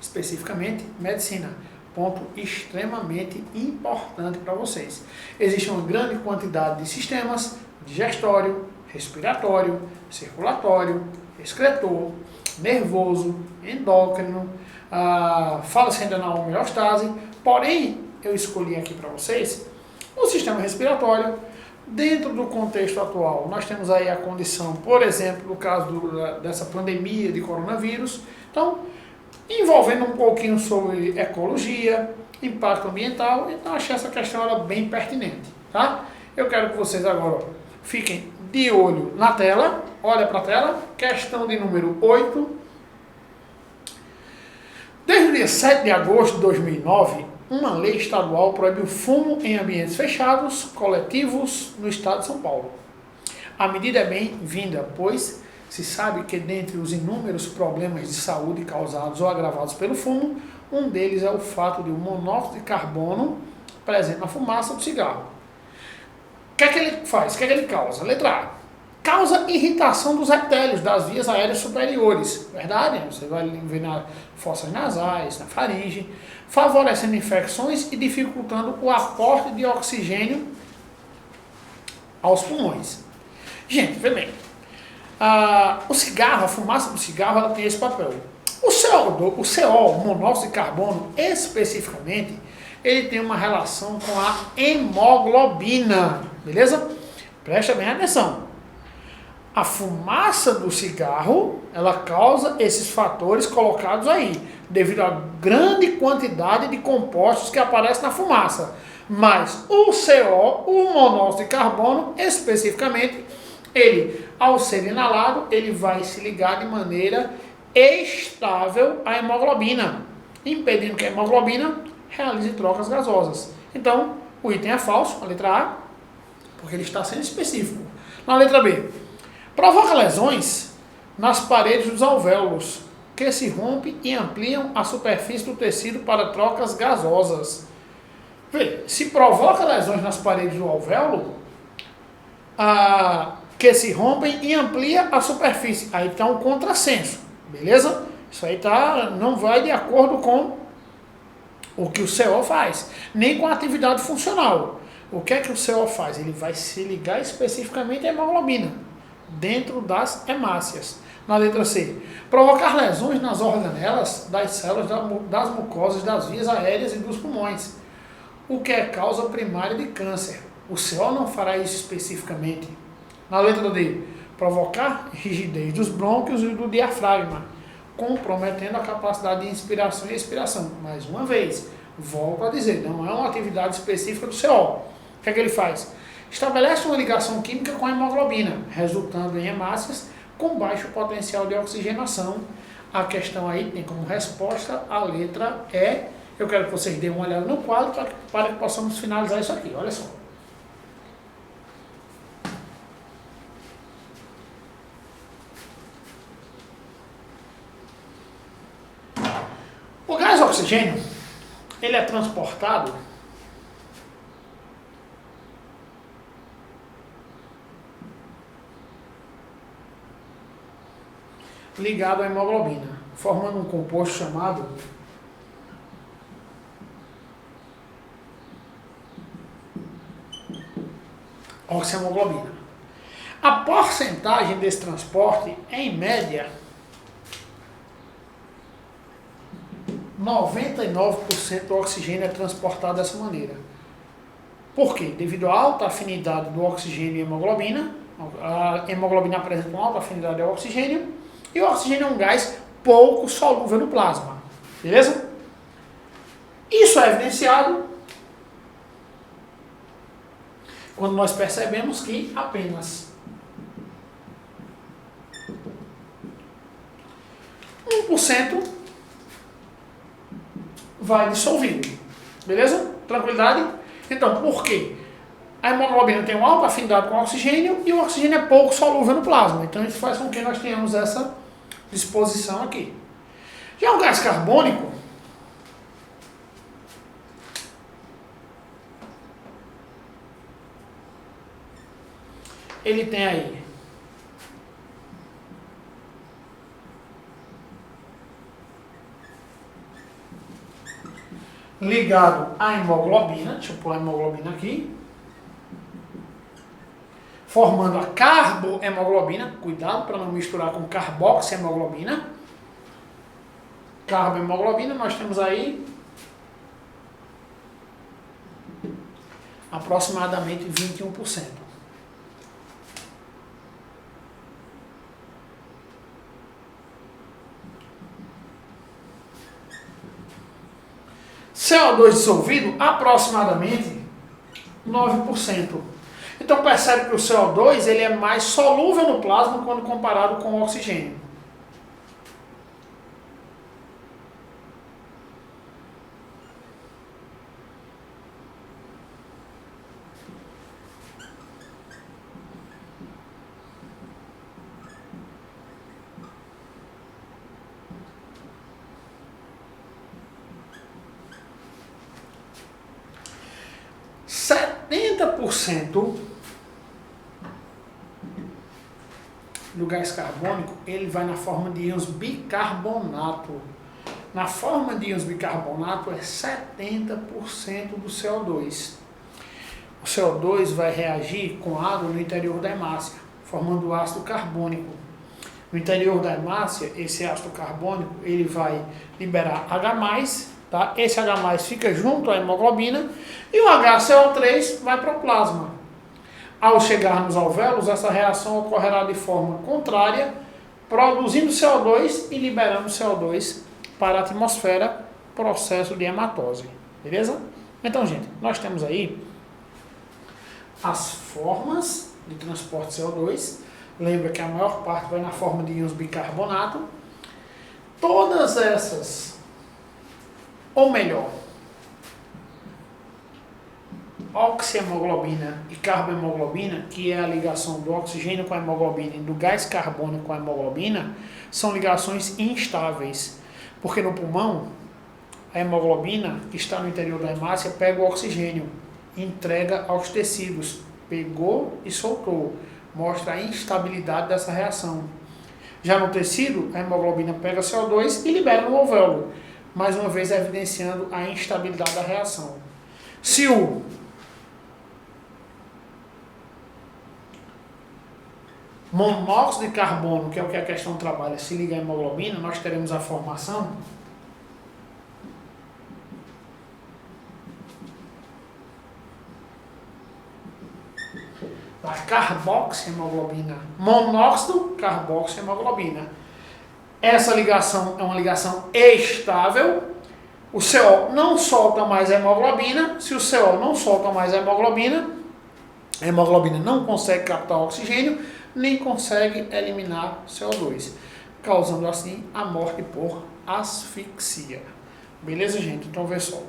Speaker 1: especificamente medicina. Ponto extremamente importante para vocês. Existe uma grande quantidade de sistemas: digestório, respiratório, circulatório, excretor, nervoso, endócrino, fala-se ainda na homeostase. Porém, eu escolhi aqui para vocês o sistema respiratório. Dentro do contexto atual, nós temos aí a condição, por exemplo, no caso dessa pandemia de coronavírus. Então, envolvendo um pouquinho sobre ecologia, impacto ambiental. Então, achei essa questão ela bem pertinente, tá? Eu quero que vocês agora fiquem de olho na tela. Olha para a tela. Questão de número 8. Desde o dia 7 de agosto de 2009, uma lei estadual proíbe o fumo em ambientes fechados, coletivos, no estado de São Paulo. A medida é bem-vinda, pois se sabe que dentre os inúmeros problemas de saúde causados ou agravados pelo fumo, um deles é o fato de o monóxido de carbono presente na fumaça do cigarro. O que é que ele faz? O que é que ele causa? Letra A. Causa irritação dos etélios das vias aéreas superiores. Verdade? Você vai ver nas fossas nasais, na faringe, favorecendo infecções e dificultando o aporte de oxigênio aos pulmões. Gente, vê bem. O cigarro, a fumaça do cigarro, ela tem esse papel. O CO, o monóxido de carbono, especificamente, ele tem uma relação com a hemoglobina, beleza? Presta bem atenção. A fumaça do cigarro, ela causa esses fatores colocados aí, devido à grande quantidade de compostos que aparecem na fumaça. Mas o CO, o monóxido de carbono, especificamente, ele, ao ser inalado, ele vai se ligar de maneira estável à hemoglobina, impedindo que a hemoglobina realize trocas gasosas. Então, o item é falso, a letra A, porque ele está sendo específico. Na letra B, provoca lesões nas paredes dos alvéolos, que se rompem e ampliam a superfície do tecido para trocas gasosas. Vê, se provoca lesões nas paredes do alvéolo, o que se rompem e amplia a superfície. Aí está um contrassenso, beleza? Isso aí não vai de acordo com o que o CO faz, nem com a atividade funcional. O que é que o CO faz? Ele vai se ligar especificamente à hemoglobina, dentro das hemácias. Na letra C, provocar lesões nas organelas das células das mucosas, das vias aéreas e dos pulmões, o que é causa primária de câncer. O CO não fará isso especificamente. Na letra D, provocar rigidez dos brônquios e do diafragma, comprometendo a capacidade de inspiração e expiração. Mais uma vez, volto a dizer, não é uma atividade específica do CO. O que é que ele faz? Estabelece uma ligação química com a hemoglobina, resultando em hemácias com baixo potencial de oxigenação. A questão aí tem como resposta a letra E. Eu quero que vocês deem uma olhada no quadro para que possamos finalizar isso aqui. Olha só. O gás oxigênio, ele é transportado ligado à hemoglobina, formando um composto chamado oxihemoglobina. A porcentagem desse transporte é, em média, 99% do oxigênio é transportado dessa maneira. Por quê? Devido à alta afinidade do oxigênio e hemoglobina, a hemoglobina apresenta uma alta afinidade ao oxigênio, e o oxigênio é um gás pouco solúvel no plasma. Beleza? Isso é evidenciado quando nós percebemos que apenas 1% vai dissolvido. Beleza? Tranquilidade? Então, por quê? A hemoglobina tem uma alta afinidade com o oxigênio e o oxigênio é pouco solúvel no plasma. Então, isso faz com que nós tenhamos essa disposição aqui. Já o gás carbônico, ele tem aí ligado à hemoglobina, deixa eu pôr a hemoglobina aqui, formando a carbohemoglobina, cuidado para não misturar com carboxihemoglobina. Carbohemoglobina, nós temos aí aproximadamente 21%. CO2 dissolvido, aproximadamente 9%. Então percebe que o CO2 ele é mais solúvel no plasma quando comparado com o oxigênio. Do gás carbônico, ele vai na forma de íons bicarbonato. Na forma de íons bicarbonato é 70% do CO2. O CO2 vai reagir com água no interior da hemácia, formando ácido carbônico. No interior da hemácia, esse ácido carbônico ele vai liberar H+, tá? Esse H+ fica junto à hemoglobina e o HCO3 vai para o plasma. Ao chegar nos alvéolos, essa reação ocorrerá de forma contrária, produzindo CO2 e liberando CO2 para a atmosfera, processo de hematose. Beleza? Então, gente, nós temos aí as formas de transporte de CO2. Lembra que a maior parte vai na forma de íons bicarbonato. Todas essas, ou melhor, oxihemoglobina e carbohemoglobina, que é a ligação do oxigênio com a hemoglobina e do gás carbônico com a hemoglobina, são ligações instáveis, porque no pulmão a hemoglobina que está no interior da hemácia pega o oxigênio e entrega aos tecidos, pegou e soltou. mostra a instabilidade dessa reação. Já no tecido, a hemoglobina pega CO2 e libera no alvéolo, mais uma vez evidenciando a instabilidade da reação. Se o monóxido de carbono, que é o que a questão trabalha, se liga à hemoglobina, nós teremos a formação da carboxihemoglobina. Monóxido, carboxihemoglobina. Essa ligação é uma ligação estável. O CO não solta mais a hemoglobina. Se o CO não solta mais a hemoglobina não consegue captar oxigênio, nem consegue eliminar CO2, causando assim a morte por asfixia. Beleza, gente? Então, vê só.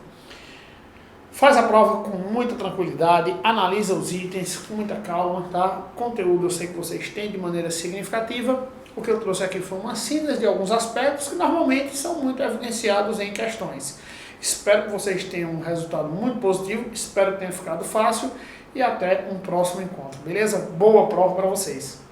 Speaker 1: Faz a prova com muita tranquilidade, analisa os itens com muita calma, tá? Conteúdo eu sei que vocês têm de maneira significativa. O que eu trouxe aqui foi uma síntese de alguns aspectos que normalmente são muito evidenciados em questões. Espero que vocês tenham um resultado muito positivo, espero que tenha ficado fácil e até um próximo encontro, beleza? Boa prova para vocês!